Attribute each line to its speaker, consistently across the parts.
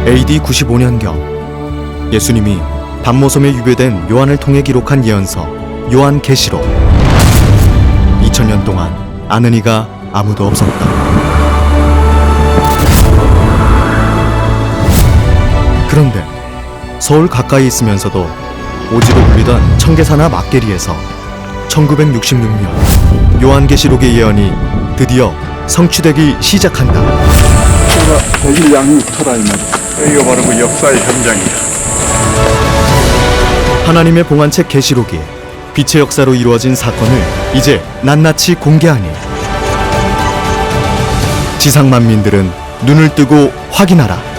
Speaker 1: AD 95년경 예수님이 반모섬에 유배된 요한을 통해 기록한 예언서 요한계시록. 2000년 동안 아는 이가 아무도 없었다. 그런데 서울 가까이 있으면서도 오지로 불리던 청계사나 막계리에서 1966년 요한계시록의 예언이 드디어 성취되기 시작한다.
Speaker 2: 백일 양육터라 이 말이야.
Speaker 3: 이거 바로 그 역사의 현장이야.
Speaker 1: 하나님의 봉안책 계시록이 빛의 역사로 이루어진 사건을 이제 낱낱이 공개하니 지상 만민들은 눈을 뜨고 확인하라.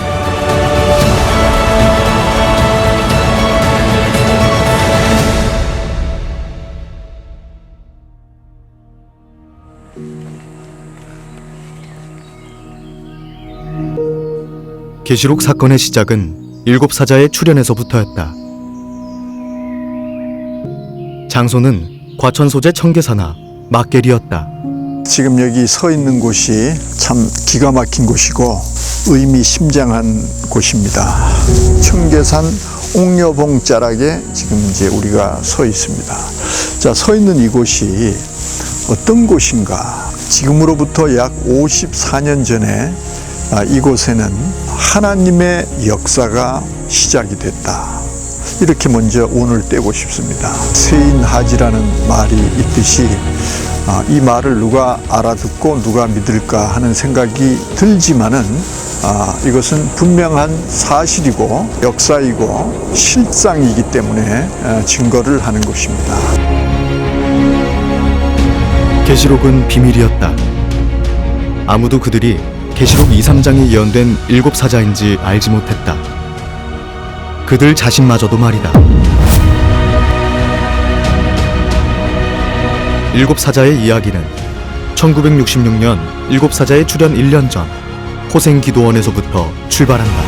Speaker 1: 계시록 사건의 시작은 7사자의 출현에서부터였다. 장소는 과천 소재 청계사나 막계리였다.
Speaker 2: 지금 여기 서 있는 곳이 참 기가 막힌 곳이고 의미심장한 곳입니다. 청계산 옥녀봉 자락에 지금 이제 우리가 서 있습니다. 자, 서 있는 이곳이 어떤 곳인가? 지금으로부터 약 54년 전에 이곳에는 하나님의 역사가 시작이 됐다. 이렇게 먼저 운을 떼고 싶습니다. 세인하지라는 말이 있듯이 이 말을 누가 알아듣고 누가 믿을까 하는 생각이 들지만은 이것은 분명한 사실이고 역사이고 실상이기 때문에 증거를 하는 것입니다.
Speaker 1: 계시록은 비밀이었다. 아무도 그들이 계시록 2, 3장에 예언된 7사자인지 알지 못했다. 그들 자신마저도 말이다. 7사자의 이야기는 1966년 7사자의 출현 1년 전 호생기도원에서부터 출발한다.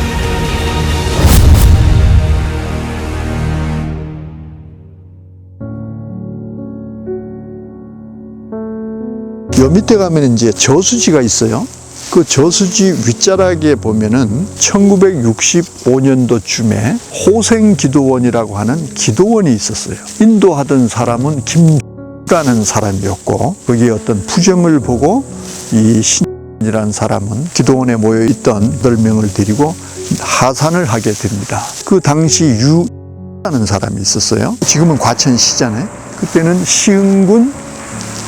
Speaker 2: 요 밑에 가면 이제 저수지가 있어요. 그 저수지 윗자락에 보면은 1965년도쯤에 호생기도원이라고 하는 기도원이 있었어요. 인도하던 사람은 김라는 사람이었고 거기에 어떤 부정을 보고 이 신이라는 사람은 기도원에 모여 있던 8명을 데리고 하산을 하게 됩니다. 그 당시 유라는 사람이 있었어요. 지금은 과천시잖아요. 그때는 시흥군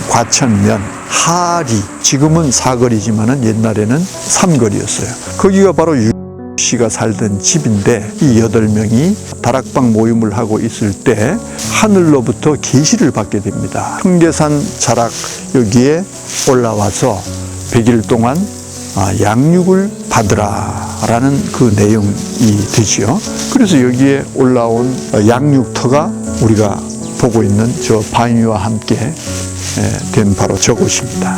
Speaker 2: 과천면 하리, 지금은 사거리지만은 옛날에는 삼거리였어요. 거기가 바로 유 씨가 살던 집인데 이 8명이 다락방 모임을 하고 있을 때 하늘로부터 계시를 받게 됩니다. 청계산 자락 여기에 올라와서 100일 동안 양육을 받으라 라는 그 내용이 되지요. 그래서 여기에 올라온 양육터가 우리가 보고 있는 저 바위와 함께 된 바로 저곳입니다.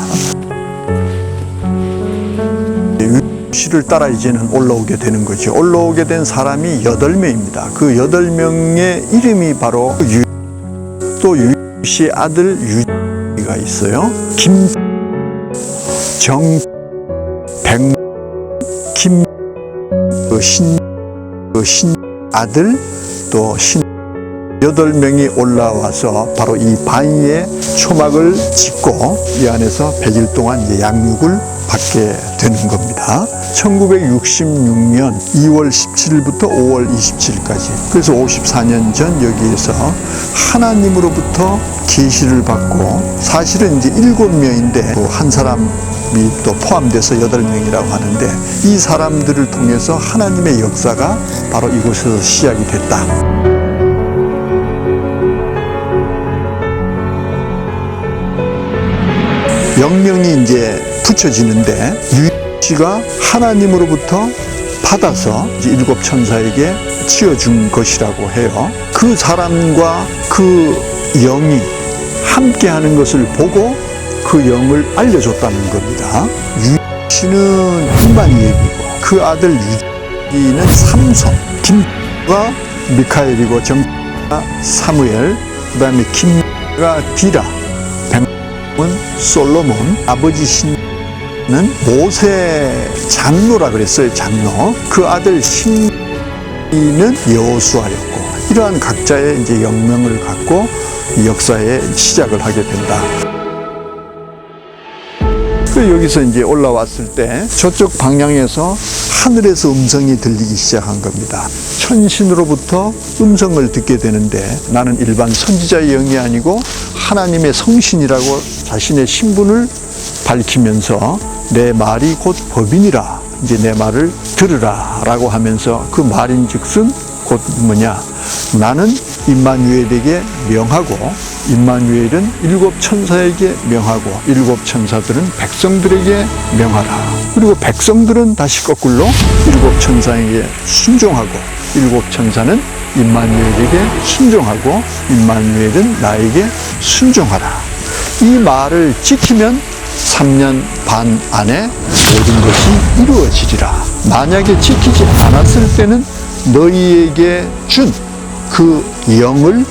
Speaker 2: 유씨를 따라 이제는 올라오게 되는 거죠. 올라오게 된 사람이 8명입니다. 그 8명의 이름이 바로 또 유씨의 아들 유가 있어요. 김, 정, 백, 김, 신 아들 또 신 8명이 올라와서 바로 이 바위에 초막을 짓고 이 안에서 100일 동안 이제 양육을 받게 되는 겁니다. 1966년 2월 17일부터 5월 27일까지 그래서 54년 전 여기에서 하나님으로부터 계시를 받고 사실은 이제 7명인데 한 사람이 또 포함돼서 8명이라고 하는데 이 사람들을 통해서 하나님의 역사가 바로 이곳에서 시작이 됐다. 명령이 이제 붙여지는데 유씨가 하나님으로부터 받아서 이제 7 천사에게 치어준 것이라고 해요. 그 사람과 그 영이 함께하는 것을 보고 그 영을 알려줬다는 겁니다. 유씨는 일반 얘기고 그 아들 유기는 삼손, 김가 미카엘이고 정가 사무엘, 그 다음에 김가 디라, 솔로몬, 아버지 신 모세 장로라 그랬어요. 장로. 그 아들 심리는 여호수아였고, 이러한 각자의 이제 영명을 갖고 이 역사의 시작을 하게 된다. 그 여기서 이제 올라왔을 때 저쪽 방향에서 하늘에서 음성이 들리기 시작한 겁니다. 천신으로부터 음성을 듣게 되는데, 나는 일반 선지자의 영이 아니고 하나님의 성신이라고 자신의 신분을 밝히면서 내 말이 곧 법이니라, 이제 내 말을 들으라 라고 하면서, 그 말인즉슨 곧 뭐냐, 나는 임마누엘에게 명하고, 임마누엘은 일곱 천사에게 명하고, 일곱 천사들은 백성들에게 명하라. 그리고 백성들은 다시 거꾸로 일곱 천사에게 순종하고, 일곱 천사는 임마누엘에게 순종하고, 임마누엘은 나에게 순종하라. 이 말을 지키면 3년 반 안에 모든 것이 이루어지리라. 만약에 지키지 않았을 때는 너희에게 준 그 영을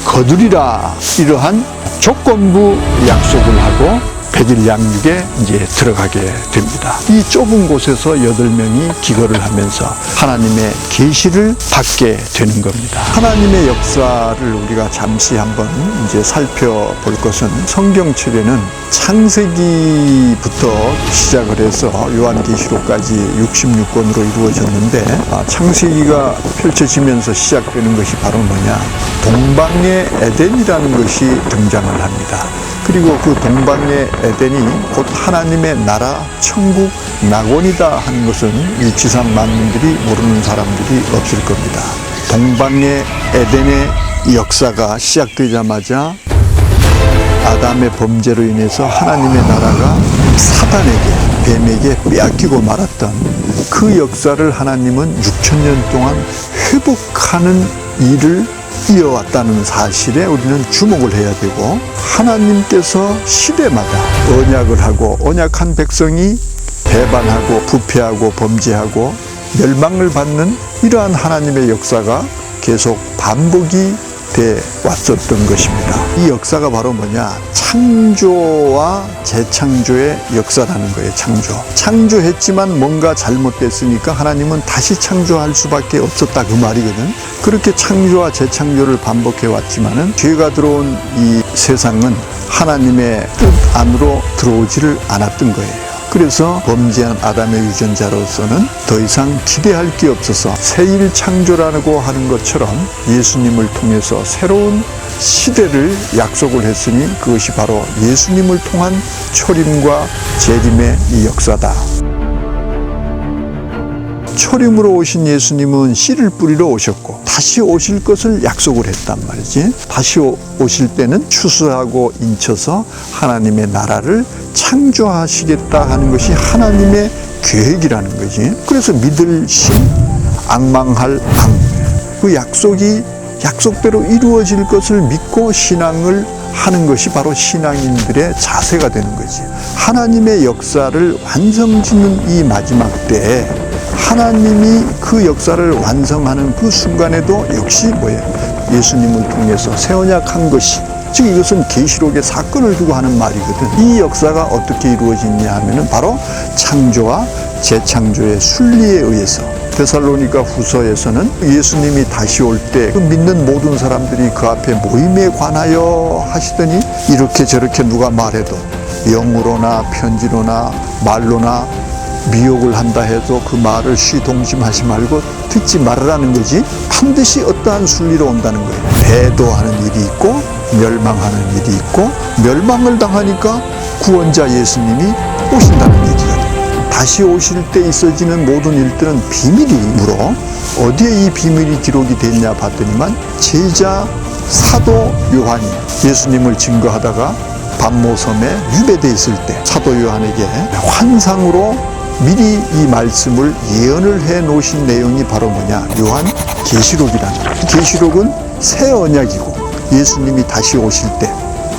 Speaker 2: 거두리라. 이러한 조건부 약속을 하고 100일 양육에 이제 들어가게 됩니다. 이 좁은 곳에서 8명이 기거를 하면서 하나님의 계시를 받게 되는 겁니다. 하나님의 역사를 우리가 잠시 한번 이제 살펴볼 것은, 성경책에는 창세기부터 시작을 해서 요한계시록까지 66권으로 이루어졌는데, 창세기가 펼쳐지면서 시작되는 것이 바로 뭐냐, 동방의 에덴이라는 것이 등장을 합니다. 그리고 그 동방의 에덴이 곧 하나님의 나라, 천국, 낙원이다 하는 것은 이 지상 만민들이 모르는 사람들이 없을 겁니다. 동방의 에덴의 역사가 시작되자마자 아담의 범죄로 인해서 하나님의 나라가 사단에게, 뱀에게 빼앗기고 말았던 그 역사를 하나님은 6,000년 동안 회복하는 일을 이어왔다는 사실에 우리는 주목을 해야 되고, 하나님께서 시대마다 언약을 하고, 언약한 백성이 배반하고 부패하고 범죄하고 멸망을 받는 이러한 하나님의 역사가 계속 반복이 돼 왔었던 것입니다. 이 역사가 바로 뭐냐, 창조와 재창조의 역사라는 거예요. 창조했지만 뭔가 잘못됐으니까 하나님은 다시 창조할 수밖에 없었다, 그 말이거든. 그렇게 창조와 재창조를 반복해 왔지만은 죄가 들어온 이 세상은 하나님의 뜻 안으로 들어오지를 않았던 거예요. 그래서 범죄한 아담의 유전자로서는 더 이상 기대할 게 없어서 새일 창조라고 하는 것처럼 예수님을 통해서 새로운 시대를 약속을 했으니, 그것이 바로 예수님을 통한 초림과 재림의 이 역사다. 초림으로 오신 예수님은 씨를 뿌리러 오셨고 다시 오실 것을 약속을 했단 말이지. 다시 오실 때는 추수하고 인쳐서 하나님의 나라를 창조하시겠다 하는 것이 하나님의 계획이라는 거지. 그래서 믿을 신, 앙망할 앙, 그 약속이 약속대로 이루어질 것을 믿고 신앙을 하는 것이 바로 신앙인들의 자세가 되는 거지. 하나님의 역사를 완성짓는 이 마지막 때에 하나님이 그 역사를 완성하는 그 순간에도 역시 예수님을 통해서 새 언약한 것이, 즉 이것은 계시록의 사건을 두고 하는 말이거든. 이 역사가 어떻게 이루어지냐 하면은 바로 창조와 재창조의 순리에 의해서, 데살로니가 후서에서는 예수님이 다시 올 때 그 믿는 모든 사람들이 그 앞에 모임에 관하여 하시더니, 이렇게 저렇게 누가 말해도 영으로나 편지로나 말로나 미혹을 한다 해도 그 말을 시동심하지 말고 듣지 말으라는 거지. 반드시 어떠한 순리로 온다는 거예요. 배도하는 일이 있고 멸망하는 일이 있고, 멸망을 당하니까 구원자 예수님이 오신다는 얘기거든요. 다시 오실 때 있어지는 모든 일들은 비밀이므로, 어디에 이 비밀이 기록이 됐냐 봤더니만 제자 사도 요한이 예수님을 증거하다가 반모섬에 유배돼 있을 때 사도 요한에게 환상으로 미리 이 말씀을 예언을 해 놓으신 내용이 바로 뭐냐, 요한 계시록이라는 거예요. 계시록은 새 언약이고, 예수님이 다시 오실 때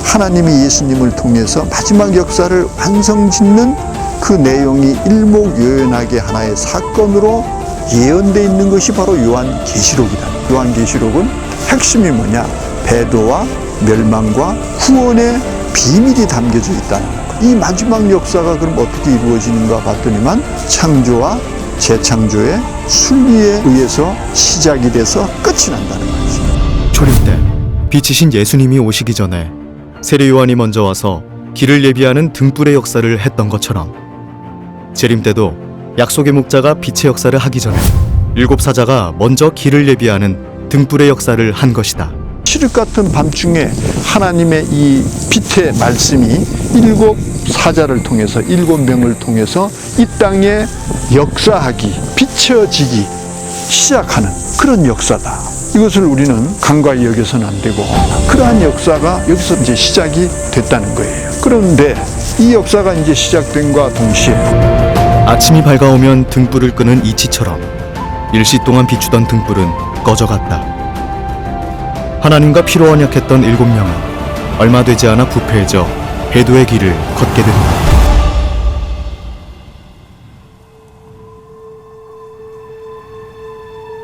Speaker 2: 하나님이 예수님을 통해서 마지막 역사를 완성짓는 그 내용이 일목요연하게 하나의 사건으로 예언되어 있는 것이 바로 요한 계시록이다. 요한 계시록은 핵심이 뭐냐, 배도와 멸망과 구원의 비밀이 담겨져 있다는 것. 이 마지막 역사가 그럼 어떻게 이루어지는가 봤더니만 창조와 재창조의 순리에 의해서 시작이 돼서 끝이 난다는 거지.
Speaker 1: 초림 때 빛이신 예수님이 오시기 전에 세례 요한이 먼저 와서 길을 예비하는 등불의 역사를 했던 것처럼 재림 때도 약속의 목자가 빛의 역사를 하기 전에 7 사자가 먼저 길을 예비하는 등불의 역사를 한 것이다.
Speaker 2: 칠흑 같은 밤중에 하나님의 이 빛의 말씀이 7 사자를 통해서 7명을 통해서 이 땅에 역사하기, 비춰지기 시작하는 그런 역사다. 이것을 우리는 간과히 여겨서는 안 되고 그러한 역사가 여기서 이제 시작이 됐다는 거예요. 그런데 이 역사가 이제 시작된과 동시에
Speaker 1: 아침이 밝아오면 등불을 끄는 이치처럼 일시 동안 비추던 등불은 꺼져갔다. 하나님과 피로 언약했던 7명은 얼마 되지 않아 부패해져 배도의 길을 걷게 된다.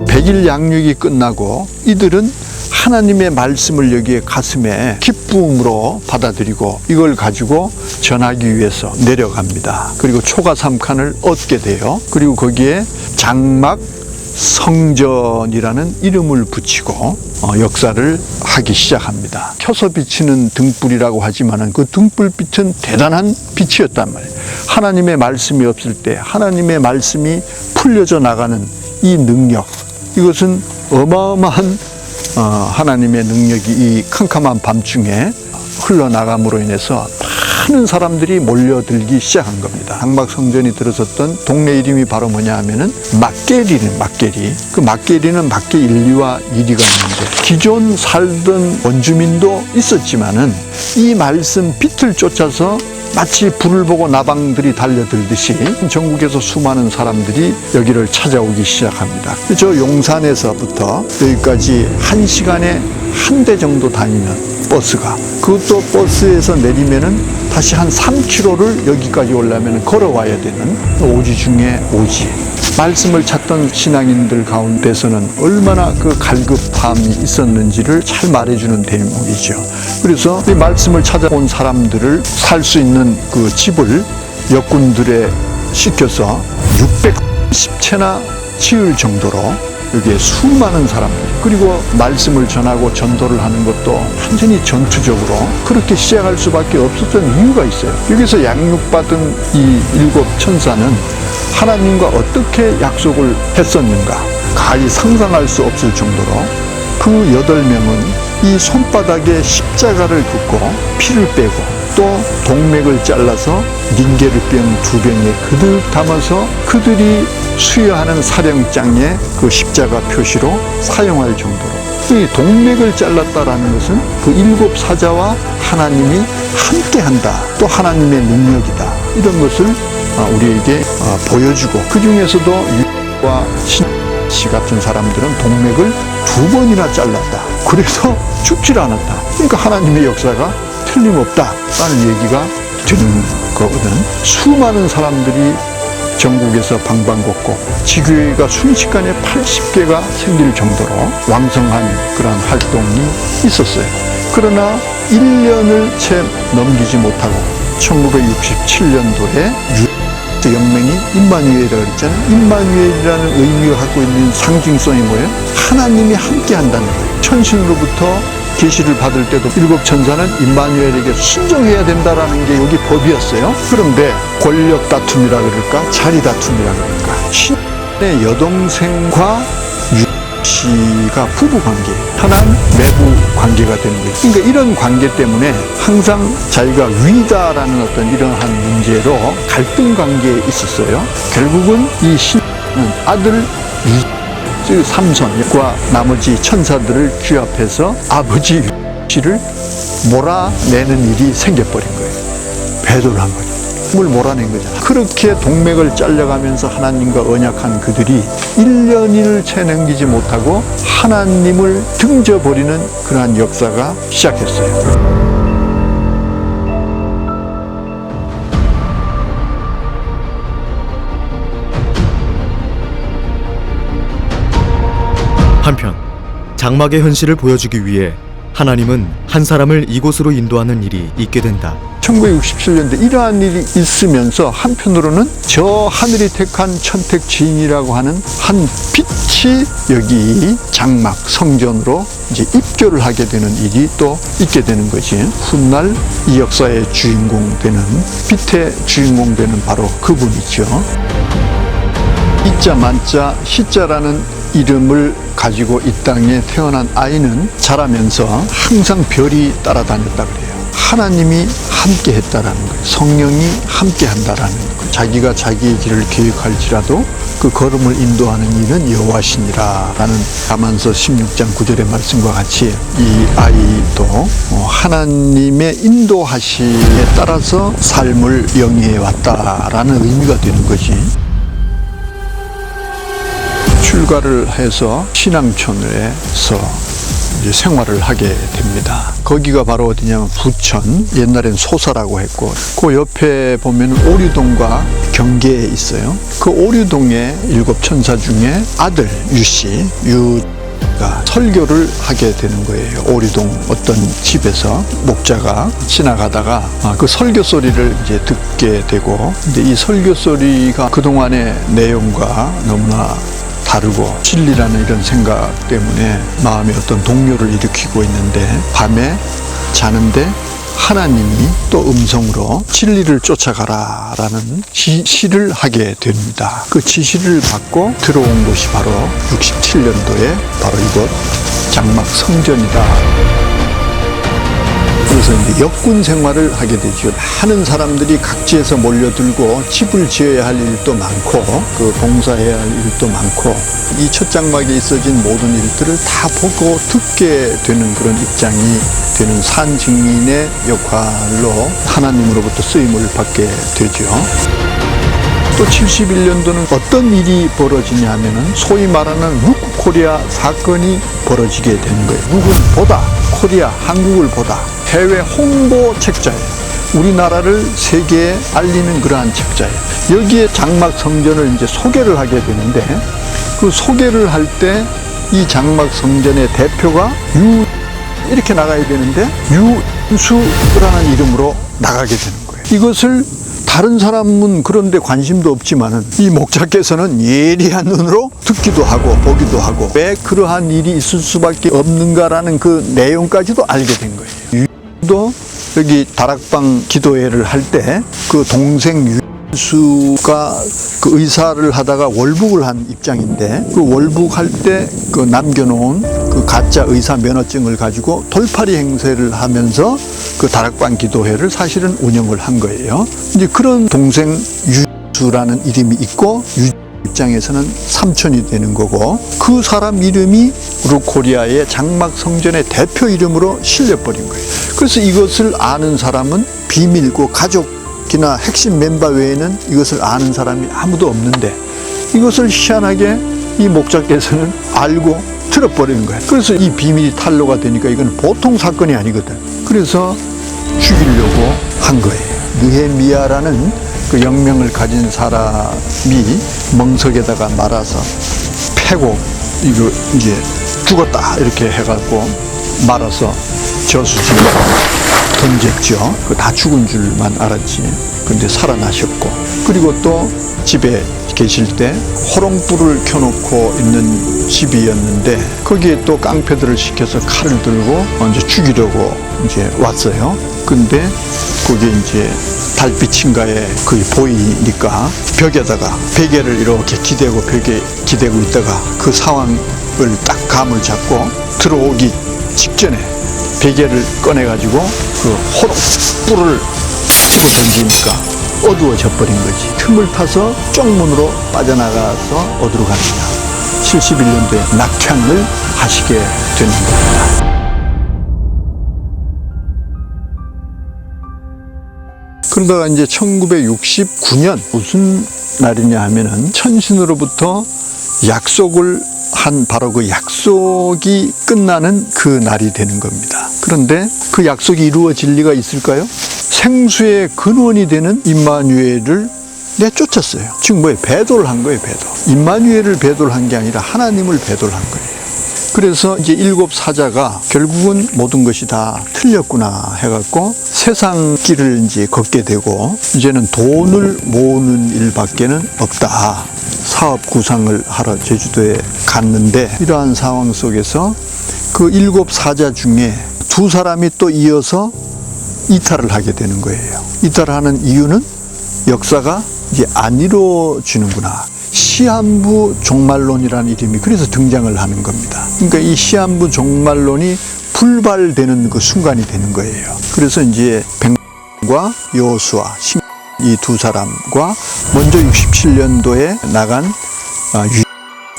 Speaker 2: 백일 양육이 끝나고 이들은 하나님의 말씀을 여기에 가슴에 기쁨으로 받아들이고 이걸 가지고 전하기 위해서 내려갑니다. 그리고 초가 3칸을 얻게 돼요. 그리고 거기에 장막 성전이라는 이름을 붙이고 역사를 하기 시작합니다. 켜서 비치는 등불이라고 하지만 그 등불빛은 대단한 빛이었단 말이에요. 하나님의 말씀이 없을 때 하나님의 말씀이 풀려져 나가는 이 능력, 이것은 어마어마한 하나님의 능력이 이 캄캄한 밤중에 흘러나감으로 인해서 많은 사람들이 몰려들기 시작한 겁니다. 장막 성전이 들어섰던 동네 이름이 바로 뭐냐 하면은 막게리는 막게리. 그 막게리는 막게 1리와 2리가 있는데 기존 살던 원주민도 있었지만은 이 말씀 빛을 쫓아서 마치 불을 보고 나방들이 달려들듯이 전국에서 수많은 사람들이 여기를 찾아오기 시작합니다. 저 용산에서부터 여기까지 1시간에 한 대 정도 다니는 버스가, 그것도 버스에서 내리면은 다시 한 3km를 여기까지 오려면 걸어와야 되는 오지 중에 오지. 말씀을 찾던 신앙인들 가운데서는 얼마나 그 갈급함이 있었는지를 잘 말해주는 대목이죠. 그래서 이 말씀을 찾아온 사람들을 살 수 있는 그 집을 역군들에 시켜서 610채나 지을 정도로 여기에 수많은 사람들, 그리고 말씀을 전하고 전도를 하는 것도 완전히 전투적으로 그렇게 시작할 수밖에 없었던 이유가 있어요. 여기서 양육받은 이 7 천사는 하나님과 어떻게 약속을 했었는가 가히 상상할 수 없을 정도로 그 8명은 이 손바닥에 십자가를 긋고 피를 빼고 또 동맥을 잘라서 닌게르병 2병에 그득 담아서 그들이 수여하는 사령장에 그 십자가 표시로 사용할 정도로 이 동맥을 잘랐다라는 것은 그 7 사자와 하나님이 함께한다, 또 하나님의 능력이다, 이런 것을 우리에게 보여주고, 그 중에서도 유와 신씨 같은 사람들은 동맥을 2번이나 잘랐다. 그래서 죽질 않았다. 그러니까 하나님의 역사가 틀림없다라는 얘기가 되는 거거든. 수많은 사람들이 전국에서 방방곡곡 지교회가 순식간에 80개가 생길 정도로 왕성한 그런 활동이 있었어요. 그러나 1년을 채 넘기지 못하고 1967년도에 영맹이 임마누엘이라고 그랬잖아요. 임마누엘이라는 의미가 갖고 있는 상징성이 뭐예요? 하나님이 함께 한다는 거예요. 천신으로부터 계시를 받을 때도 7 천사는 임마누엘에게 순종해야 된다라는 게 여기 법이었어요. 그런데 권력 다툼이라 그럴까? 자리 다툼이라 그럴까? 신의 여동생과 씨가 부부 관계, 편한 매부 관계가 되는 거예요. 그러니까 이런 관계 때문에 항상 자기가 위다라는 어떤 이러한 문제로 갈등 관계에 있었어요. 결국은 이 신은 아들 즉 삼손과 나머지 천사들을 규합해서 아버지 씨를 몰아내는 일이 생겨버린 거예요. 배도를 한 거죠. 을 몰아낸 거잖아. 그렇게 동맥을 잘려가면서 하나님과 언약한 그들이 1년을 채 넘기지 못하고 하나님을 등져버리는 그러한 역사가 시작했어요.
Speaker 1: 한편 장막의 현실을 보여주기 위해 하나님은 한 사람을 이곳으로 인도하는 일이 있게 된다.
Speaker 2: 1967년도에 이러한 일이 있으면서 한편으로는 저 하늘이 택한 천택지인이라고 하는 한 빛이 여기 장막 성전으로 이제 입교를 하게 되는 일이 또 있게 되는 거지. 훗날 이 역사의 주인공 되는 빛의 주인공 되는 바로 그분이죠. 이자 만자 희자라는 이름을 가지고 이 땅에 태어난 아이는 자라면서 항상 별이 따라다녔다 그래요. 하나님이 함께 했다라는 거예요. 성령이 함께 한다라는 거예요. 자기가 자기의 길을 계획할지라도 그 걸음을 인도하는 이는 여호와시니라 라는 야만서 16장 9절의 말씀과 같이 이 아이도 하나님의 인도하심에 따라서 삶을 영위해 왔다라는 의미가 되는 거지. 출가를 해서 신앙촌에서 이제 생활을 하게 됩니다. 거기가 바로 어디냐면 부천, 옛날엔 소사라고 했고 그 옆에 보면 오류동과 경계에 있어요. 그 오류동의 7천사 중에 아들 유씨, 유가 설교를 하게 되는 거예요. 오류동 어떤 집에서 목자가 지나가다가 그 설교 소리를 이제 듣게 되고, 근데 이 설교 소리가 그동안의 내용과 너무나 다르고 진리라는 이런 생각 때문에 마음에 어떤 동요를 일으키고 있는데, 밤에 자는데 하나님이 또 음성으로 진리를 쫓아가라 라는 지시를 하게 됩니다. 그 지시를 받고 들어온 곳이 바로 67년도에 바로 이곳 장막 성전이다. 그래서 이제 역군 생활을 하게 되죠. 많은 사람들이 각지에서 몰려들고 집을 지어야 할 일도 많고 그 봉사해야 할 일도 많고 이 첫 장막에 있어진 모든 일들을 다 보고 듣게 되는 그런 입장이 되는 산증인의 역할로 하나님으로부터 쓰임을 받게 되죠. 또 71년도는 어떤 일이 벌어지냐 하면은 소위 말하는 룩코리아 사건이 벌어지게 되는 거예요. 룩은 보다, 코리아, 한국을 보다. 해외 홍보 책자예요. 우리나라를 세계에 알리는 그러한 책자예요. 여기에 장막 성전을 이제 소개를 하게 되는데, 그 소개를 할 때 이 장막 성전의 대표가 이렇게 나가야 되는데 유수라는 이름으로 나가게 되는 거예요. 이것을 다른 사람은 그런데 관심도 없지만은 이 목자께서는 예리한 눈으로 듣기도 하고 보기도 하고 왜 그러한 일이 있을 수밖에 없는가라는 그 내용까지도 알게 된 거예요. 또 여기 다락방 기도회를 할 때 그 동생 유수가 그 의사를 하다가 월북을 한 입장인데, 그 월북할 때 그 남겨놓은 그 가짜 의사 면허증을 가지고 돌팔이 행세를 하면서 그 다락방 기도회를 사실은 운영을 한 거예요. 이제 그런 동생 유수라는 이름이 있고 유 입장에서는 삼촌이 되는 거고, 그 사람 이름이 룩코리아의 장막 성전의 대표 이름으로 실려버린 거예요. 그래서 이것을 아는 사람은 비밀고 가족이나 핵심 멤버 외에는 이것을 아는 사람이 아무도 없는데, 이것을 희한하게 이 목자께서는 알고 들어버리는 거예요. 그래서 이 비밀이 탄로가 되니까 이건 보통 사건이 아니거든. 그래서 죽이려고 한 거예요. 느헤미야라는 그 영명을 가진 사람이 멍석에다가 말아서 패고 이거 이제 죽었다 이렇게 해갖고 말아서 저수지에 던졌죠. 그 다 죽은 줄만 알았지. 근데 살아나셨고, 그리고 또 집에 계실 때 호롱불을 켜놓고 있는 집이었는데 거기에 또 깡패들을 시켜서 칼을 들고 이제 죽이려고 이제 왔어요. 근데 거기에 이제 달빛인가에 거의 보이니까 벽에다가 베개를 이렇게 기대고 벽에 기대고 있다가 그 상황을 딱 감을 잡고 들어오기 직전에 베개를 꺼내가지고 그 호롱불을 집어 던지니까 어두워져 버린 거지. 틈을 타서 쪽문으로 빠져나가서 어디로 가느냐. 71년도에 낙향을 하시게 되는 겁니다. 그러다가 이제 1969년 무슨 날이냐 하면은 천신으로부터 약속을 한 바로 그 약속이 끝나는 그 날이 되는 겁니다. 그런데 그 약속이 이루어질 리가 있을까요? 생수의 근원이 되는 임마누엘을 내쫓았어요. 즉 뭐예요? 배도를 한 거예요. 배도. 임마누엘을 배도를 한 게 아니라 하나님을 배도를 한 거예요. 그래서 이제 일곱 사자가 결국은 모든 것이 다 틀렸구나 해갖고 세상 길을 이제 걷게 되고 이제는 돈을 모으는 일밖에는 없다. 사업 구상을 하러 제주도에 갔는데 이러한 상황 속에서 그 일곱 사자 중에 두 사람이 또 이어서 이탈을 하게 되는 거예요. 이탈하는 이유는 역사가 이제 안 이루어지는구나. 시한부 종말론이라는 이름이 그래서 등장을 하는 겁니다. 그러니까 이 시한부 종말론이 불발되는 그 순간이 되는 거예요. 그래서 이제 백과 여호수아 이 두 사람과 먼저 67년도에 나간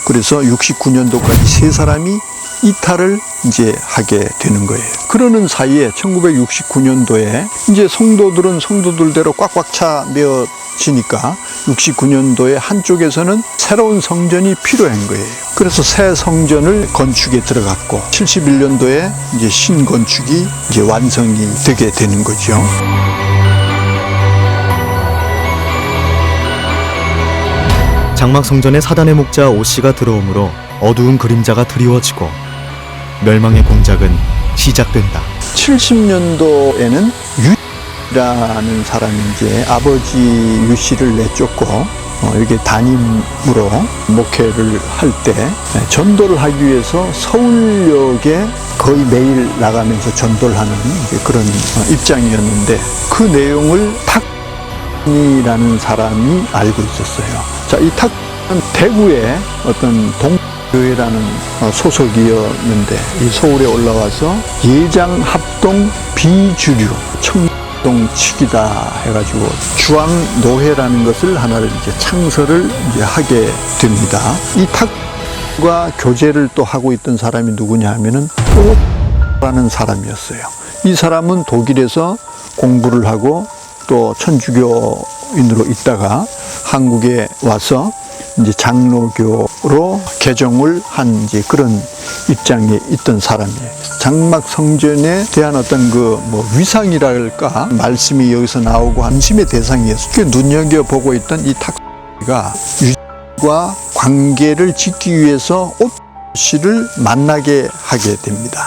Speaker 2: 그래서 69년도까지 세 사람이 이탈을 이제 하게 되는 거예요. 그러는 사이에 1969년도에 이제 성도들은 성도들대로 꽉꽉 차 메어지니까 69년도에 한쪽에서는 새로운 성전이 필요한 거예요. 그래서 새 성전을 건축에 들어갔고 71년도에 이제 신건축이 이제 완성이 되게 되는 거죠.
Speaker 1: 장막성전에 사단의 목자 오씨가 들어오므로 어두운 그림자가 드리워지고 멸망의 공작은 시작된다.
Speaker 2: 70년도에는 유라는 사람이 이제 아버지 유 씨를 내쫓고 이렇게 담임으로 목회를 할 때 전도를 하기 위해서 서울역에 거의 매일 나가면서 전도를 하는 그런 입장이었는데 그 내용을 탁이라는 사람이 알고 있었어요. 자, 이 탁은 대구의 어떤 동교회라는 소속이었는데 이 서울에 올라와서 예장합동 비주류 청동 측이다 해가지고 주왕노회라는 것을 하나를 이제 창설을 이제 하게 됩니다. 이 탁과 교제를 또 하고 있던 사람이 누구냐 하면은 오라는 사람이었어요. 이 사람은 독일에서 공부를 하고 또 천주교인으로 있다가 한국에 와서 이제 장로교로 개종을 한 이제 그런 입장에 있던 사람이에요. 장막 성전에 대한 어떤 그 뭐 위상이랄까 말씀이 여기서 나오고 관심의 대상이었어요. 그 눈여겨 보고 있던 이 탁가 유과 관계를 짓기 위해서 오 씨를 만나게 하게 됩니다.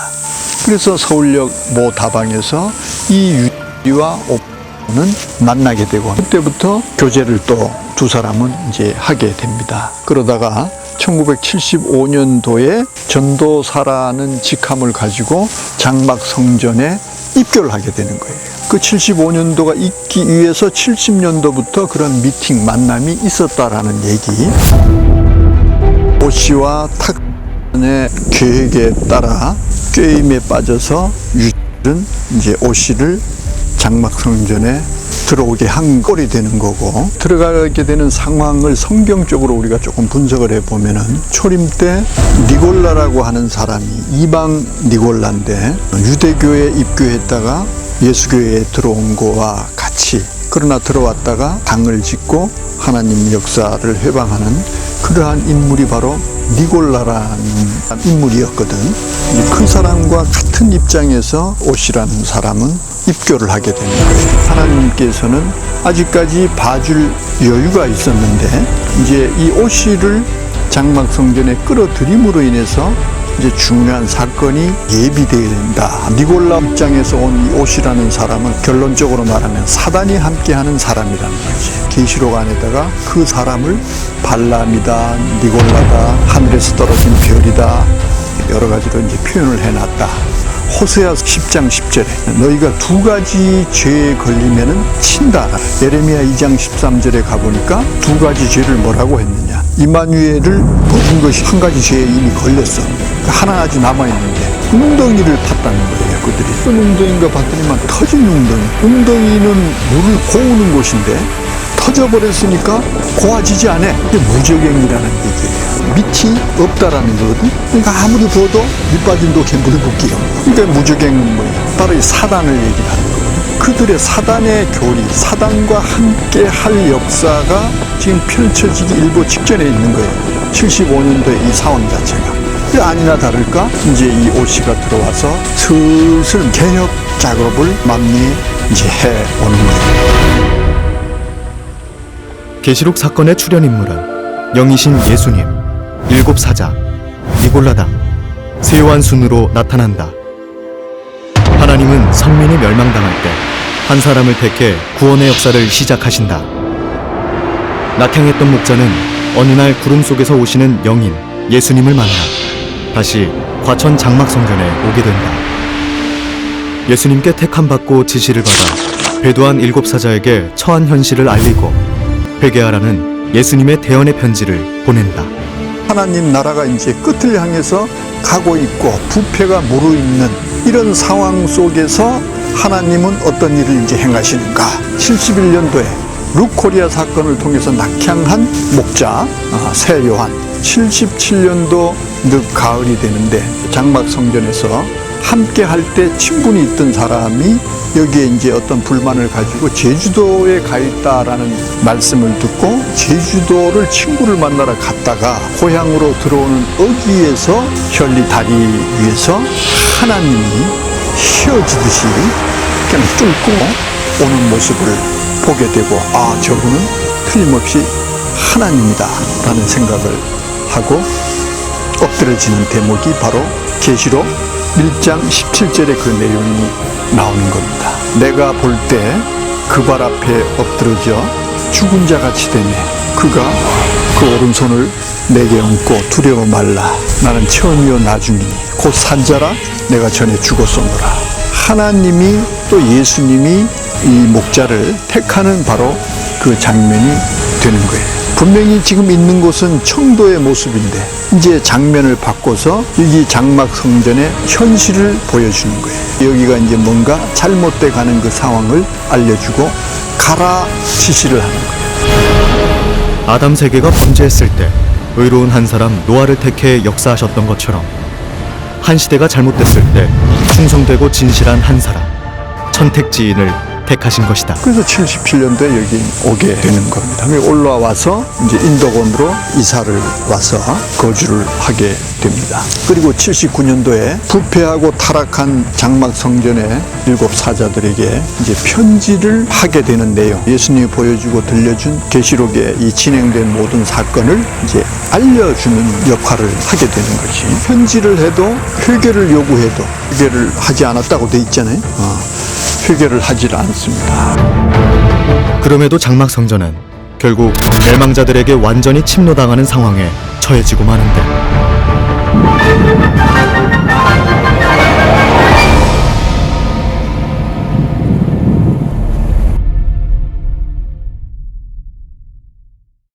Speaker 2: 그래서 서울역 모 다방에서 이 유와 오는 만나게 되고 그때부터 교제를 또 두 사람은 이제 하게 됩니다. 그러다가 1975년도에 전도사라는 직함을 가지고 장막 성전에 입교를 하게 되는 거예요. 그 75년도가 있기 위해서 70년도부터 그런 미팅 만남이 있었다라는 얘기. 오 씨와 탁의 계획에 따라 꾀임에 빠져서 유는 이제 오 씨를 장막 성전에 들어오게 한 꼴이 되는 거고 들어가게 되는 상황을 성경적으로 우리가 조금 분석을 해보면은 초림 때 니골라라고 하는 사람이 이방 니골라인데 유대교에 입교했다가 예수교에 들어온 거와 같이 그러나 들어왔다가 당을 짓고 하나님 역사를 회방하는 그러한 인물이 바로 니골라라는 인물이었거든. 그 사람과 같은 입장에서 오씨라는 사람은 입교를 하게 되는 거예요. 하나님께서는 아직까지 봐줄 여유가 있었는데 이제 이 오씨를 장막 성전에 끌어들임으로 인해서 이제 중요한 사건이 예비된다. 니골라 입장에서 온 이 오씨라는 사람은 결론적으로 말하면 사단이 함께하는 사람이라는 거지. 계시록 안에다가 그 사람을 발람이다, 니골라다, 하늘에서 떨어진 별이다 여러 가지로 이제 표현을 해놨다. 호세아 10장 10절에 너희가 두 가지 죄에 걸리면은 친다. 예레미야 2장 13절에 가보니까 두 가지 죄를 뭐라고 했느냐. 이마누엘을 버린 것이 한 가지 죄에 이미 걸렸어. 하나 아직 남아있는데 웅덩이를 팠다는 거예요. 그들이 어떤 웅덩이인가 봤더니만 터진 웅덩이. 웅덩이는 물을 고우는 곳인데 터져버렸으니까 고와지지 않아. 이게 무적행이라는 얘기예요. 밑이 없다라는 거거든. 그러니까 아무리 부어도 밑 빠진 독에 물이 붓기요. 그러니까 무적행은 뭐예요? 바로 이 사단을 얘기를 하는 거거든. 그들의 사단의 교리, 사단과 함께 할 역사가 지금 펼쳐지기 일보 직전에 있는 거예요. 75년도의 이 상황 자체가. 아니나 다를까 이제 이 오씨가 들어와서 슬슬 개혁 작업을 마무리 이제 해오는 거예요.
Speaker 1: 계시록 사건의 출연 인물은 영이신 예수님, 일곱 사자, 니골라당, 세요한 순으로 나타난다. 하나님은 성민이 멸망당할 때 한 사람을 택해 구원의 역사를 시작하신다. 낙향했던 목자는 어느 날 구름 속에서 오시는 영인 예수님을 만나 다시 과천 장막성전에 오게 된다. 예수님께 택함받고 지시를 받아 배도한 7사자에게 처한 현실을 알리고 회개하라는 예수님의 대언의 편지를 보낸다.
Speaker 2: 하나님 나라가 이제 끝을 향해서 가고 있고 부패가 무르익는 이런 상황 속에서 하나님은 어떤 일을 이제 행하시는가. 71년도에 루코리아 사건을 통해서 낙향한 목자 세요한, 77년도 늦 가을이 되는데 장막성전에서 함께 할 때 친분이 있던 사람이 여기에 이제 어떤 불만을 가지고 제주도에 가 있다라는 말씀을 듣고 제주도를 친구를 만나러 갔다가 고향으로 들어오는 어귀에서 현리 다리 위에서 하나님이 휘어지듯이 그냥 뚫고 오는 모습을 보게 되고, 아, 저분은 틀림없이 하나님이다 라는 생각을 하고 엎드려지는 대목이 바로 계시록 1장 17절에 그 내용이 나오는 겁니다. 내가 볼 때 그 발 앞에 엎드러져 죽은 자 같이 되네. 그가 그 오른손을 내게 얹고 두려워 말라. 나는 처음이요 나중이니 곧 산자라. 내가 전에 죽었었노라. 하나님이 또 예수님이 이 목자를 택하는 바로 그 장면이 되는 거예요. 분명히 지금 있는 곳은 청도의 모습인데 이제 장면을 바꿔서 여기 장막성전의 현실을 보여주는 거예요. 여기가 이제 뭔가 잘못돼 가는 그 상황을 알려주고 가라 지시를 하는 거예요.
Speaker 1: 아담 세계가 범죄했을 때 의로운 한 사람 노아를 택해 역사하셨던 것처럼 한 시대가 잘못됐을 때 충성되고 진실한 한 사람 천택지인을 택하신 것이다.
Speaker 2: 그래서 77년도에 여기 오게 되는 겁니다. 올라와서 이제 인도권으로 이사를 와서 거주를 하게 됩니다. 그리고 79년도에 부패하고 타락한 장막성전의 7사자들에게 이제 편지를 하게 되는 내용, 예수님이 보여주고 들려준 계시록에 이 진행된 모든 사건을 이제 알려주는 역할을 하게 되는 것이, 편지를 해도 회개를 요구해도 회개를 하지 않았다고 돼 있잖아요. 회개를 하질 않습니다.
Speaker 1: 그럼에도 장막성전은 결국 멸망자들에게 완전히 침노당하는 상황에 처해지고 마는데